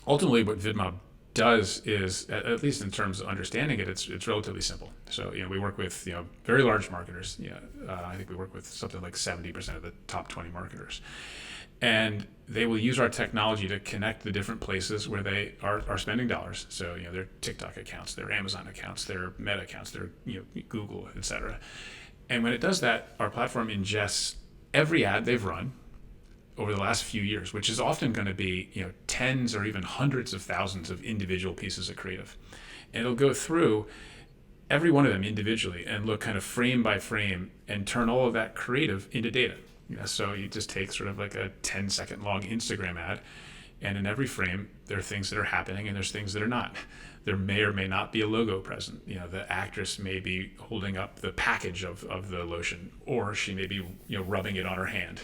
ultimately what VidMob does is, at least in terms of understanding it, it's relatively simple. So we work with very large marketers. I think we work with something like 70% of the top 20 marketers, and they will use our technology to connect the different places where they are spending dollars. So their TikTok accounts, their Amazon accounts, their Meta accounts, their Google, etc. And when it does that, our platform ingests every ad they've run over the last few years, which is often going to be tens or even hundreds of thousands of individual pieces of creative, and it'll go through every one of them individually and look kind of frame by frame and turn all of that creative into data. So you just take sort of like a 10-second long Instagram ad, and in every frame there are things that are happening and there's things that are not. There may or may not be a logo present. The actress may be holding up the package of the lotion, or she may be rubbing it on her hand.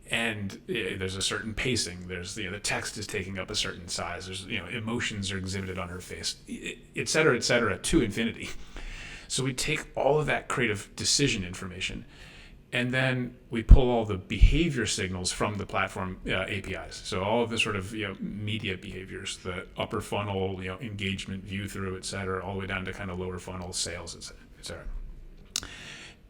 And there's a certain pacing. There's the text is taking up a certain size. There's emotions are exhibited on her face, et cetera, to infinity. So we take all of that creative decision information, and then we pull all the behavior signals from the platform APIs. So all of the sort of media behaviors, the upper funnel engagement, view through, et cetera, all the way down to kind of lower funnel sales, et cetera.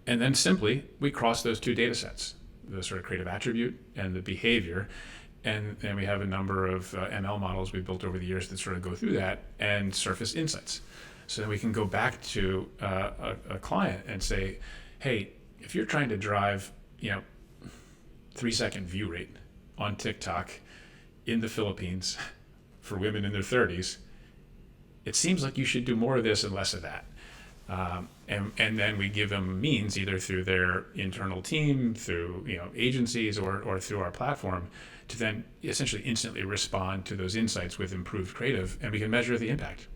And then simply we cross those two data sets, the sort of creative attribute and the behavior. And we have a number of ML models we've built over the years that sort of go through that and surface insights. So then we can go back to a client and say, hey, if you're trying to drive 3-second view rate on TikTok in the Philippines for women in their 30s, it seems like you should do more of this and less of that. And then we give them means, either through their internal team, through agencies, or through our platform, to then essentially instantly respond to those insights with improved creative, and we can measure the impact.